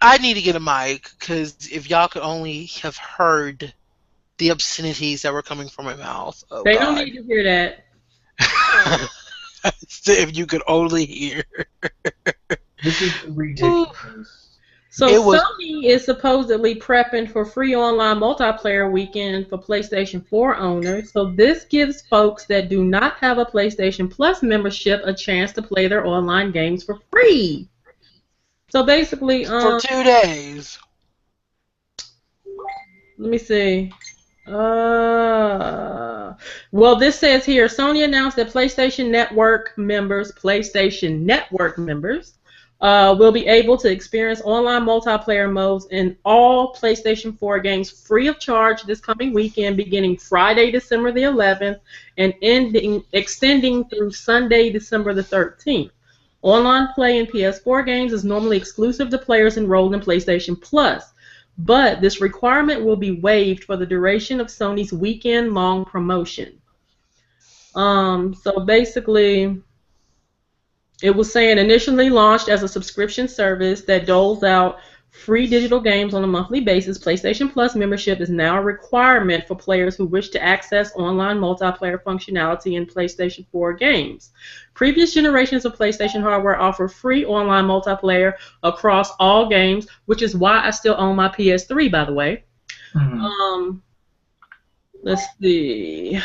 I need to get a mic because if y'all could only have heard the obscenities that were coming from my mouth. Oh, they god. don't need to hear that. If you could only hear. This is ridiculous. So Sony is supposedly prepping for free online multiplayer weekend for PlayStation 4 owners. So this gives folks that do not have a PlayStation Plus membership a chance to play their online games for free. So basically, for 2 days. Let me see. Well, this says here, Sony announced that PlayStation Network members will be able to experience online multiplayer modes in all PlayStation 4 games free of charge this coming weekend, beginning Friday, December the 11th, and extending through Sunday, December the 13th. Online play in PS4 games is normally exclusive to players enrolled in PlayStation Plus, but this requirement will be waived for the duration of Sony's weekend-long promotion. So basically, it was saying initially launched as a subscription service that doles out free digital games on a monthly basis, PlayStation Plus membership is now a requirement for players who wish to access online multiplayer functionality in PlayStation 4 games. Previous generations of PlayStation hardware offer free online multiplayer across all games, which is why I still own my PS3, by the way. Mm-hmm. Let's see.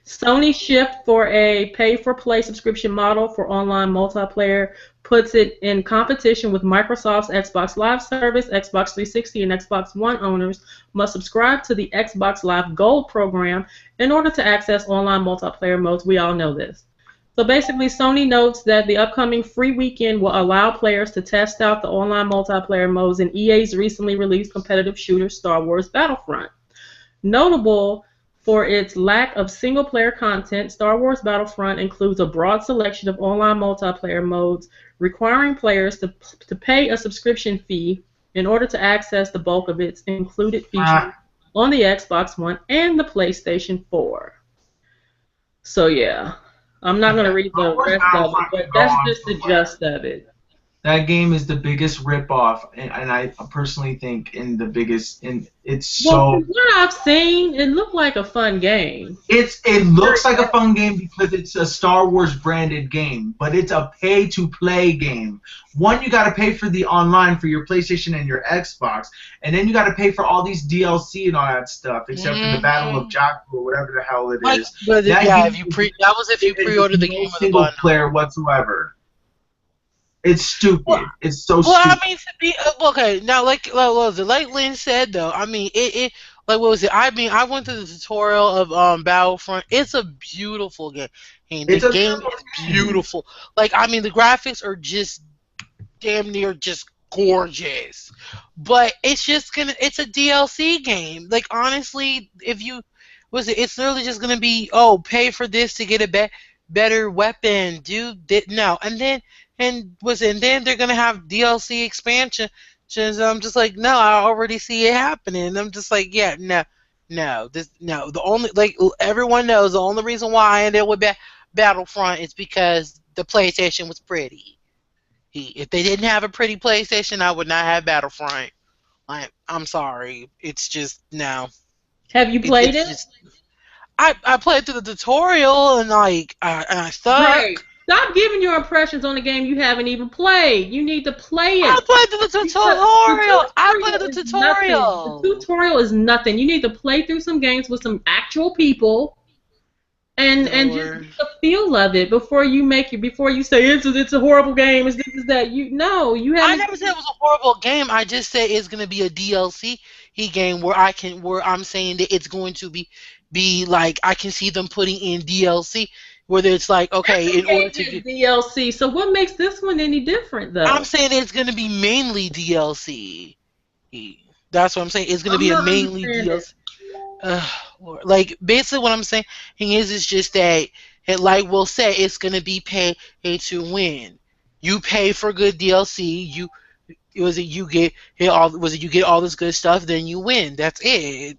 Sony's shift for a pay-for-play subscription model for online multiplayer puts it in competition with Microsoft's Xbox Live service. Xbox 360 and Xbox One owners must subscribe to the Xbox Live Gold program in order to access online multiplayer modes. We all know this. So basically, Sony notes that the upcoming free weekend will allow players to test out the online multiplayer modes in EA's recently released competitive shooter Star Wars Battlefront. Notable for its lack of single-player content, Star Wars Battlefront includes a broad selection of online multiplayer modes, requiring players to pay a subscription fee in order to access the bulk of its included features on the Xbox One and the PlayStation 4. So yeah, I'm not going to read the rest of it, but that's just the gist of it. That game is the biggest ripoff, and I personally think it's Well, so. from what I've seen, it looked like a fun game. It looks like a fun game because it's a Star Wars branded game, but it's a pay-to-play game. One, you got to pay for the online for your PlayStation and your Xbox, and then you got to pay for all these DLC and all that stuff, except for the Battle of Jakku or whatever the hell it is. But if you pre-ordered the game with a single player whatsoever. It's stupid. It's so stupid. Well, I mean, to be okay now, like Lynn said though. I mean, it like what was it? I mean, I went through the tutorial of Battlefront. It's a beautiful game. And the game is beautiful. Like, I mean, the graphics are just damn near just gorgeous. But it's a DLC game. Like, honestly, it's literally just gonna be, pay for this to get a better weapon, no, and then they're gonna have DLC expansion. I'm just like, no, I already see it happening. I'm just like, yeah, no. The only, like, everyone knows the only reason why I ended up with Battlefront is because the PlayStation was pretty. If they didn't have a pretty PlayStation, I would not have Battlefront. I'm sorry, it's just no. Have you played it? I played through the tutorial and I suck. Right. Stop giving your impressions on the game you haven't even played. You need to play it. I played through the tutorial. The tutorial is nothing. You need to play through some games with some actual people and just get the feel of it before you say it's a horrible game. It's this, is that. I never said it was a horrible game. I just said it's gonna be a DLC game where I'm saying that it's going to be like, I can see them putting in DLC, whether it's like, okay, in order to get DLC. So what makes this one any different, though? I'm saying it's going to be mainly DLC. That's what I'm saying. It's going to be a mainly DLC. Like, basically what I'm saying is just that, like we'll say, it's going to be pay to win. You pay for good DLC. You get all this good stuff, then you win. That's it.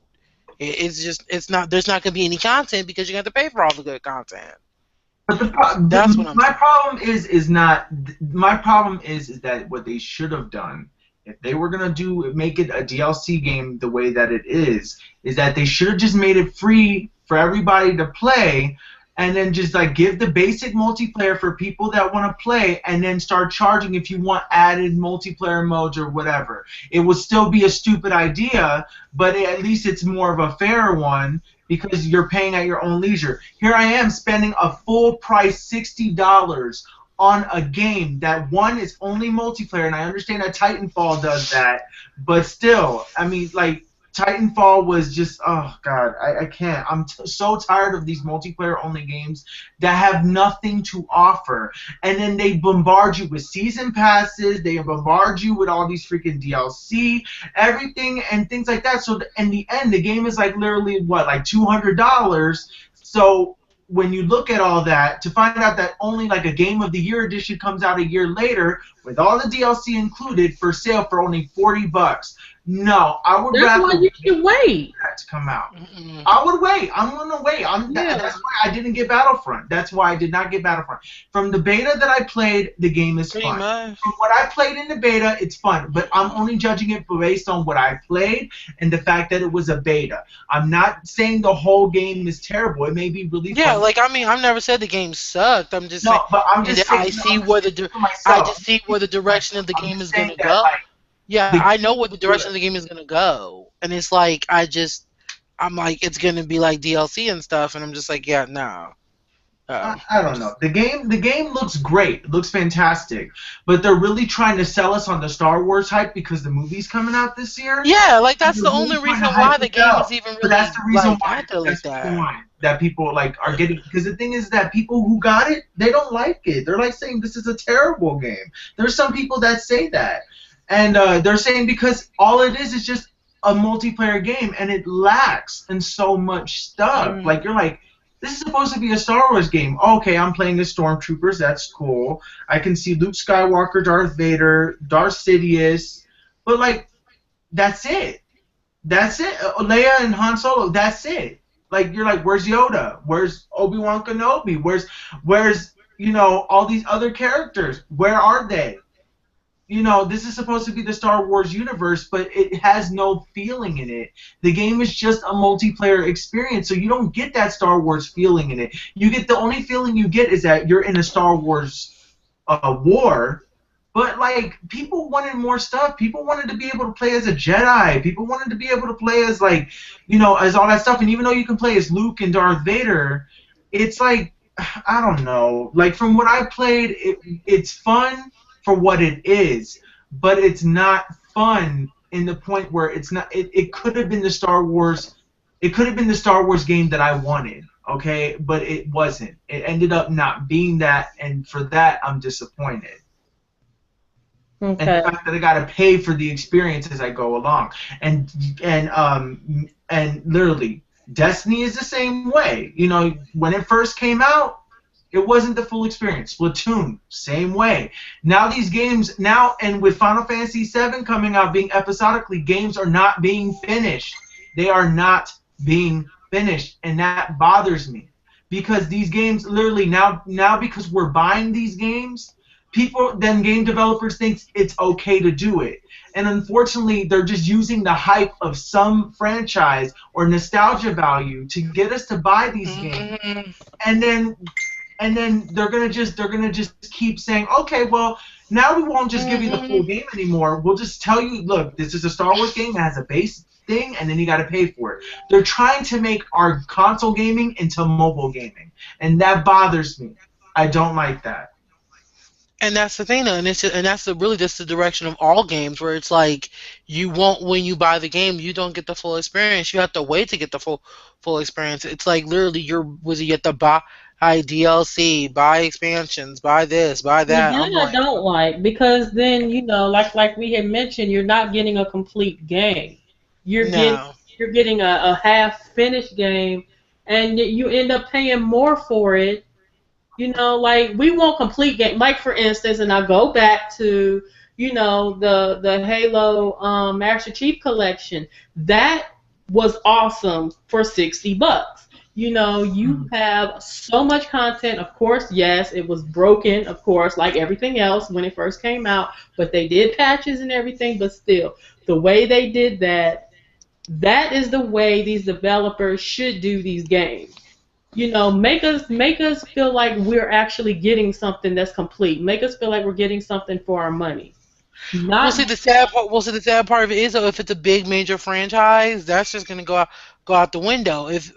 There's not going to be any content because you have to pay for all the good content. But my problem is that what they should have done, if they were gonna make it a DLC game the way that it is that they should have just made it free for everybody to play, and then just like give the basic multiplayer for people that want to play, and then start charging if you want added multiplayer modes or whatever. It would still be a stupid idea, but at least it's more of a fair one because you're paying at your own leisure. Here I am spending a full price $60 on a game that, one, is only multiplayer, and I understand that Titanfall does that, but still, I mean, like, Titanfall was just, oh god, I can't. I'm so tired of these multiplayer-only games that have nothing to offer. And then they bombard you with season passes, they bombard you with all these freaking DLC, everything, and things like that. So in the end, the game is like literally, like $200. So when you look at all that, to find out that only like a Game of the Year edition comes out a year later with all the DLC included for sale for only $40. No, I would rather. That's why you should wait. That to come out. I would wait. I'm gonna wait. That's why I didn't get Battlefront. That's why I did not get Battlefront. From the beta that I played, the game is fun. From what I played in the beta, it's fun. But I'm only judging it based on what I played and the fact that it was a beta. I'm not saying the whole game is terrible. It may be really fun. Yeah, like, I mean, I've never said the game sucked. I'm just saying. But I'm just saying. I see where the direction of the game is gonna go. Yeah, I know what the direction of the game is gonna go, and it's like I'm like, it's gonna be like DLC and stuff, and I'm just like, yeah, no. I don't know. The game looks great. It looks fantastic, but they're really trying to sell us on the Star Wars hype because the movie's coming out this year. Yeah, like that's the only reason why the game is even really. But that's the reason why that people like are getting, because the thing is that people who got it, they don't like it. They're like saying this is a terrible game. There's some people that say that. And they're saying because all it is just a multiplayer game, and it lacks in so much stuff. Like, you're like, this is supposed to be a Star Wars game. Okay, I'm playing as Stormtroopers. That's cool. I can see Luke Skywalker, Darth Vader, Darth Sidious, but like, that's it. That's it. Leia and Han Solo. That's it. Like, you're like, where's Yoda? Where's Obi-Wan Kenobi? Where's all these other characters? Where are they? This is supposed to be the Star Wars universe, but it has no feeling in it. The game is just a multiplayer experience, so you don't get that Star Wars feeling in it. The only feeling you get is that you're in a Star Wars war, but like, people wanted more stuff. People wanted to be able to play as a Jedi. People wanted to be able to play as as all that stuff. And even though you can play as Luke and Darth Vader, it's like, I don't know. Like, from what I played, it's fun for what it is, but it's not fun in the point where it's not. It could have been the Star Wars. It could have been the Star Wars game that I wanted. Okay, but it wasn't. It ended up not being that, and for that, I'm disappointed. Okay. And the fact that I gotta pay for the experience as I go along, and literally, Destiny is the same way. When it first came out, it wasn't the full experience. Splatoon, same way. Now these games, and with Final Fantasy VII coming out, being episodically, games are not being finished. They are not being finished, and that bothers me. Because these games, literally, now because we're buying these games, game developers think it's okay to do it. And unfortunately, they're just using the hype of some franchise or nostalgia value to get us to buy these games. And then they're gonna just keep saying, okay, well, now we won't just give you the full game anymore. We'll just tell you, look, this is a Star Wars game that has a base thing, and then you got to pay for it. They're trying to make our console gaming into mobile gaming, and that bothers me. I don't like that. And that's the thing, though, and that's really just the direction of all games, where it's like, you won't, when you buy the game, you don't get the full experience. You have to wait to get the full experience. It's like, literally, you have to buy DLC, buy expansions, buy this, buy that. I don't like, because then like we had mentioned, you're not getting a complete game. You're getting a half finished game, and you end up paying more for it. Like, we want complete game. Like, for instance, and I go back to the Halo Master Chief Collection. That was awesome for $60. You have so much content. Of course, yes, it was broken, of course, like everything else when it first came out, but they did patches and everything. But still, the way they did that is the way these developers should do these games. Make us feel like we're actually getting something that's complete. Make us feel like we're getting something for our money. We'll see, the sad part of it is, though, if it's a big major franchise, that's just gonna go out the window. If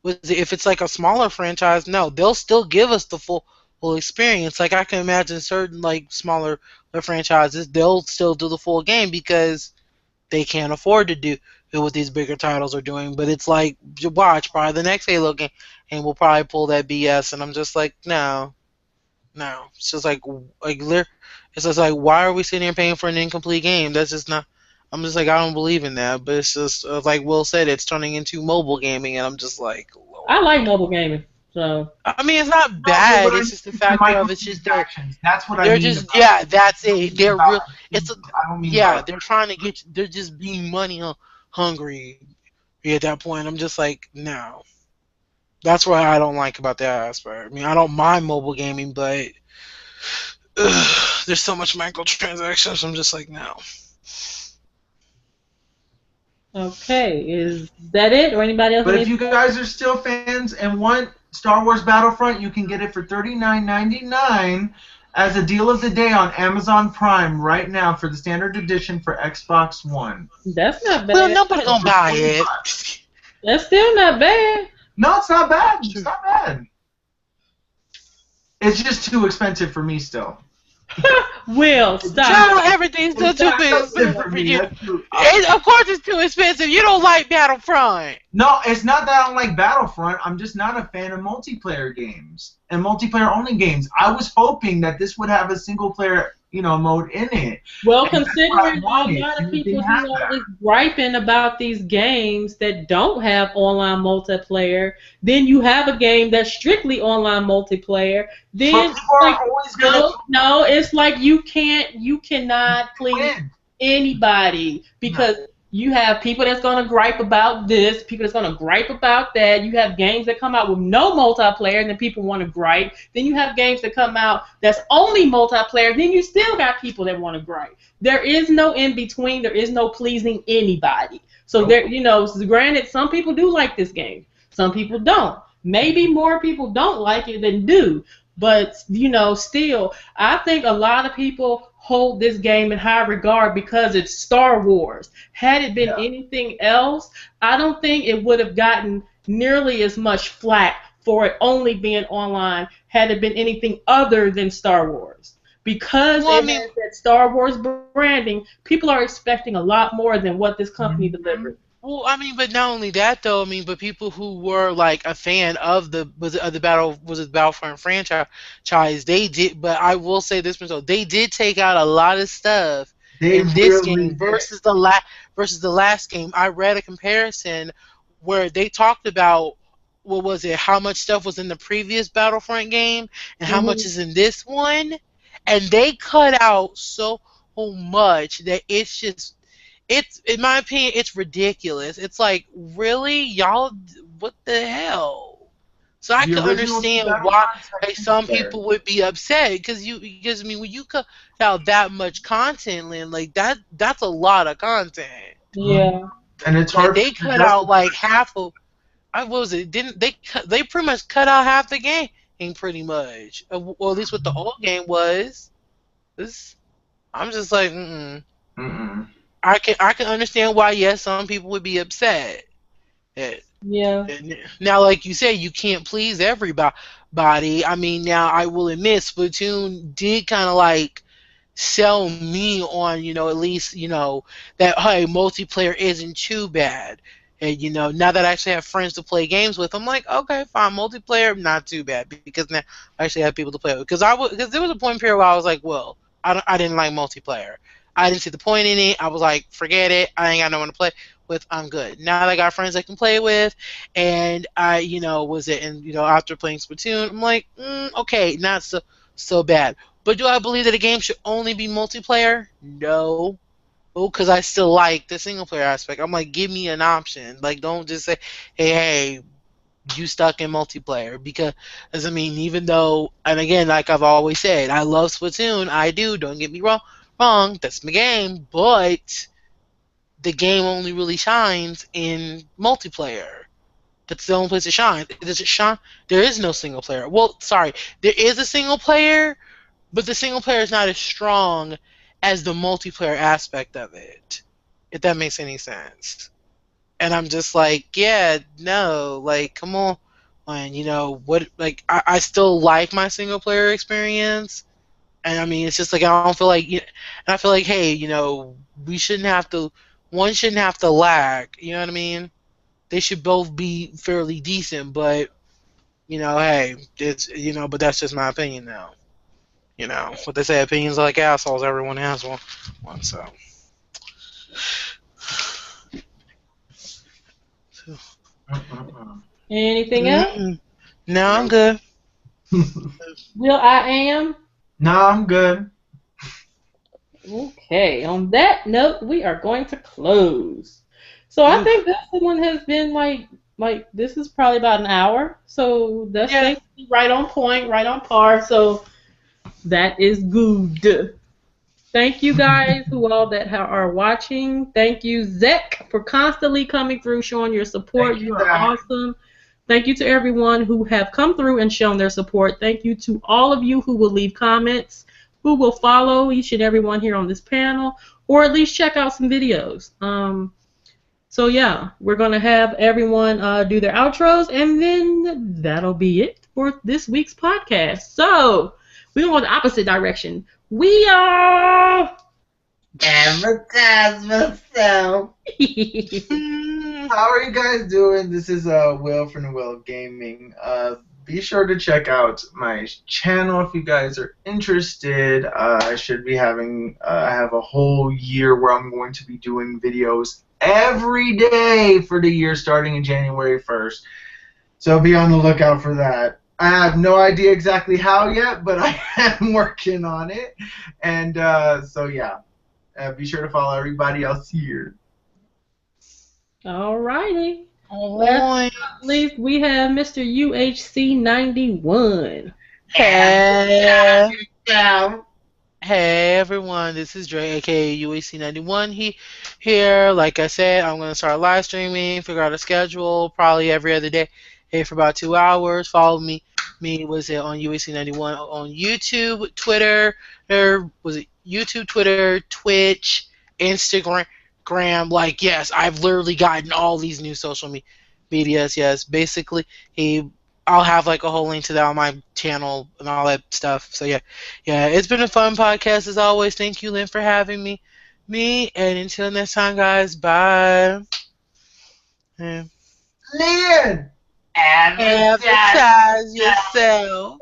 it's like a smaller franchise, no, they'll still give us the full experience. Like, I can imagine certain, like, smaller franchises, they'll still do the full game because they can't afford to do what these bigger titles are doing. But it's like, watch, probably the next Halo game, and we'll probably pull that BS. And I'm just like, no. It's just like it's just like, why are we sitting here paying for an incomplete game? That's just not. I'm just like, I don't believe in that. But it's just like Will said, it's turning into mobile gaming, and I'm just like, Lord. I like mobile gaming. So, I mean, it's not bad. It's just the fact of it's just that's what I mean. They're just that's it. They're real. They're trying to get. They're just being money hungry at that point. I'm just like, no. That's what I don't like about that aspect. I mean, I don't mind mobile gaming, but there's so much microtransactions. I'm just like, no. Okay, is that it, or anybody else? But if you guys are still fans and want Star Wars Battlefront, you can get it for $39.99 as a deal of the day on Amazon Prime right now for the standard edition for Xbox One. That's not bad. Well, nobody gonna buy it. That's still not bad. No, it's not bad. It's not bad. It's just too expensive for me still. Will, stop. Joe, everything's still too expensive for you. Of course it's too expensive. You don't like Battlefront. No, it's not that I don't like Battlefront. I'm just not a fan of multiplayer games and multiplayer-only games. I was hoping that this would have a single-player, mode in it. Well, And that's what I considering a wanted, lot of and it people didn't have is that. griping about these games that don't have online multiplayer, then you have a game that's strictly online multiplayer. But Then people like are always gonna no, it's like you cannot please win. anybody No. because you have people that's gonna gripe about this, people that's gonna gripe about that. You have games that come out with no multiplayer, and then people want to gripe. Then you have games that come out that's only multiplayer. Then you still got people that want to gripe. There is no in between. There is no pleasing anybody. So Nope. there, granted, some people do like this game. Some people don't. Maybe more people don't like it than do. But still, I think a lot of people hold this game in high regard because it's Star Wars. Had it been Yeah. anything else, I don't think it would have gotten nearly as much flack for it only being online had it been anything other than Star Wars. Because Well, I it mean, has that Star Wars branding, people are expecting a lot more than what this company Mhm. delivered. but not only that though. I mean, but people who were like a fan of the Battlefront franchise, they did. But I will say this much though, they did take out a lot of stuff They in this really game did. versus the last game. I read a comparison where they talked about what was it, how much stuff was in the previous Battlefront game and how much Hmm. is in this one, and they cut out so much that it's in my opinion it's ridiculous. It's like, really, y'all, what the hell? So I The could original two understand why Battlefronts had like single some player. people would be upset because I mean when you cut out that much content, Lynn, like that's a lot of content. Mhm. Yeah. And it's Like hard they to cut out justify. like half of what was it? Didn't they pretty much cut out half the game pretty much, or at least what the old game was. This I'm just like, Mm-mm. I can understand why yes some people would be upset. Eh, Yeah. Now, like you said, you can't please everybody. I mean, now I will admit, Splatoon did kind of like sell me on, at least, that hey, multiplayer isn't too bad. And now that I actually have friends to play games with, I'm like, okay, fine, multiplayer, not too bad because now I actually have people to play with. Because there was a point period where I was like, well, I didn't like multiplayer. I didn't see the point in it. I was like, forget it. I ain't got no one to play with. I'm good. Now that I got friends I can play with, and I, was it, and after playing Splatoon, I'm like, okay, not so bad. But do I believe that a game should only be multiplayer? No. Oh, because I still like the single player aspect. I'm like, give me an option. Like, don't just say, hey, you stuck in multiplayer. Because, I mean, even though, and again, like I've always said, I love Splatoon. I do. Don't get me wrong. That's my game. But the game only really shines in multiplayer. That's the only place it shines. Does it shine? There is no single player. Well, sorry. There is a single player, but the single player is not as strong as the multiplayer aspect of it, if that makes any sense. And I'm just like, yeah, no, like, come on. And what? Like, I still like my single player experience, and I mean, it's just like I don't feel like, and I feel like, hey, we shouldn't have to, one shouldn't have to lag. You know what I mean? They should both be fairly decent, but hey, it's but that's just my opinion now. What they say, opinions are like assholes. Everyone has one. So, Mm-mm-mm. Anything else? mm, no, I'm Nope. good. Will I am? No, I'm good. Okay, on that note, we are going to close. So I Oof. think this one has been like this is probably about an hour. So that's Yeah. basically right on point, right on par. So that is good. Thank you guys who all that are watching. Thank you, Zek, for constantly coming through, showing your support. Thank you, You are Zach. awesome. Thank you to everyone who have come through and shown their support. Thank you to all of you who will leave comments, who will follow each and every one here on this panel, or at least check out some videos. So yeah, we're gonna have everyone do their outros, and then that'll be it for this week's podcast. So we're going the opposite direction. We are Advertise myself. Mm, How are you guys doing? This is Will from the Will of Gaming. be sure to check out my channel if you guys are interested. I should be having, I have a whole year where I'm going to be doing videos every day for the year starting in January 1st. So be on the lookout for that. I have no idea exactly how yet, but I am working on it. And so yeah, be sure to follow everybody else here. Alrighty. Alright. Last but not least, we have Mr. UHC91. Hey. Yeah. Hey everyone, this is Dre, aka UAC91 here. Like I said, I'm gonna start live streaming, figure out a schedule, probably every other day, for about 2 hours. Follow me was it on UAC91 on YouTube, Twitter, or was it YouTube, Twitter, Twitch, Instagram. Like yes, I've literally gotten all these new social medias. Yes, basically I'll have like a whole link to that on my channel and all that stuff. So yeah, it's been a fun podcast as always. Thank you, Lynn, for having me. And until next time, guys, bye. Lynn, advertise yourself.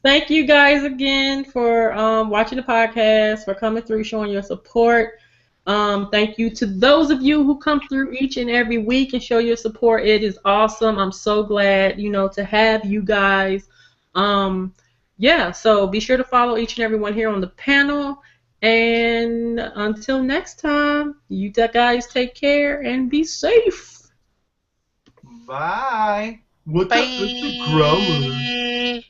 Thank you guys again for watching the podcast, for coming through, showing your support. Thank you to those of you who come through each and every week and show your support. It is awesome. I'm so glad, to have you guys. Yeah, so be sure to follow each and every one here on the panel. And until next time, you guys take care and be safe. bye. What's Bye. the growler?